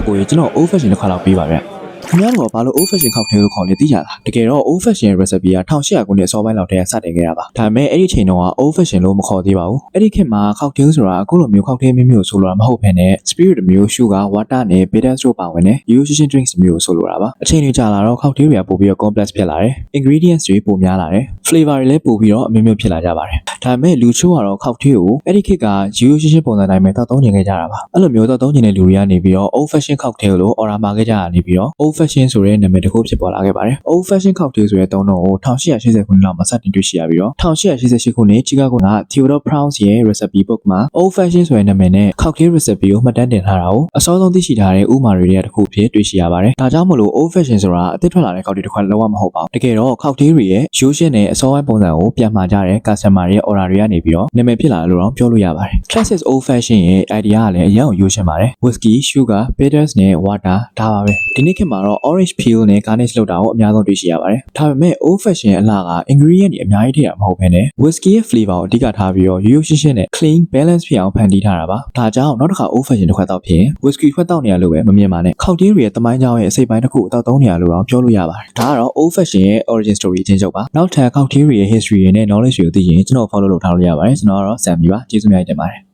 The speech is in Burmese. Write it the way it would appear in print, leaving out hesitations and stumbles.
ကိုကြီးကျွန်တော် old fashion တစ်ခါလောက်ပေးပါဗျခင်ဗျားတို့ကဘာလို့ old fashion cocktail လို့ခေါ်လဲသိကြလားတကယ်တော့ old fashion recipe က1800ခုနှစ်အစောပိုင်းလောက်တည်းကစတင်ခဲ့တာပါဒါပေမဲ့အဲ့ဒီချိန်တုန်းက old fashion လို့မခေါ်သေးပါဘူးအဲ့ဒီခေတ်မှာ cocktail ဆိုတာအခုလိုမျိုး cocktail မျိုးဆိုလိုတာမဟုတ်ဘဲနဲ့ spirit မျိုး sugar water နဲ့ bitters တို့ပါဝင်တဲ့ usage drinks မျိုးဆိုလိုတာပါအချိန်တွေကြာလာတော့ cocktail တွေကပို့ပြီးတော့ complex ဖြစ်လာတယ် ingredients တွေပိုများလာတယ် flavor တွေလည်းပို့ပြီးတော့အမျိုးမျိုးဖြစ်လာကြပါတယ်ဒါပေမဲ့လူချို့ကတော့ cocktail ကိုအဲ့ဒီခေတ်က usage ပုံစံတိုင်းပဲတောက်သုံးနေခဲ့ကြတာပါအဲ့လိုမျိုးတောက်သုံးနေတဲ့လူတွေကနေပြီးတော့ old fashion cocktail လို့ order မှာခဲ့ကြတာနေပြီးတော့ old fashion ဆိုတဲ့နာမည်တစ်ခုဖြစ်ပေါ်လာခဲ့ပါတယ် old fashion cocktail ဆိုတဲ့သုံးနှုန်းကို1880ခုနှစ်လောက်မှာစတင်တွေ့ရှိရပြီးတော့1888ခုနှစ် Chicago က Theodore Prowse ရဲ့ recipe book မှာ old fashion ဆိုတဲ့နာမည်နဲ့ cocktail recipe ကိုမှတ်တမ်းတင်ထားတာကိုအစောဆုံးသိရှိထားတဲ့ဥပမာတွေရဲ့တစ်ခုဖြစ်တွေ့ရှိရပါတယ်ဒါကြောင့်မလို့ old fashion ဆိုတာအသစ်ထွက်လာတဲ့ cocktail တစ်ခွက်လုံးဝမဟုတ်ပါဘူးတကယ်တော့ cocktail တွေရဲ့ usage နဲ့အစောပိုင်းပုံစံကိုပြန်မှာကြတဲ့ customer ရဲ့ order တွေကနေပြီးတော့နာမည်ဖြစ်လာလို့တော့ပြောလို့ရပါတယ် classic old fashion ရဲ့ idea ကလည်းအရင်ကရိုးရှင်းပါတယ် whiskey sugar bitters နဲ့ water ဒါပါပဲဒီနေ့ခေတ်မှာတော့ orange peel နဲ့ garnish လုပ်တာကိုအများဆုံးတွေ့ရှိရပါတယ်ဒါပေမဲ့ old fashion အလားက ingredient တွေအများကြီးထည့်တာမဟုတ်ဘဲနဲ့ whiskey ရဲ့ flavor ကိုအဓိကထားပြီးတော့ရိုးရိုးရှင်းရှင်းနဲ့ clean balance ဖြစ်အောင်ဖန်တီးထားတာပါဒါကြောင့်နောက်တစ်ခါ old fashion တစ်ခွက်တောက်ဖြစ်ရင် whiskey ခွက်တောက်နေရလို့ပဲမမြင်ပါနဲ့ cocktail တွေရဲ့တမိုင်းကြောင်းရဲ့အစိပ်ပိုင်းတစ်ခုတောက်သုံးနေရလို့တော့ပြောလို့ရပါတယ်ဒါကတော့ old fashion ရဲ့ origin story ချင်းချုပ်ပါနောက်ထပ် cocktail တွေရဲ့ history တွေနဲ့ knowledge တွေကိုသိရင်ကျွန်တော် follow လုပ်ထားလို့ရပါတယ်ကျွန်တော်ကတော့ Sammy ပါကျေးဇူးများတင်ပါတယ်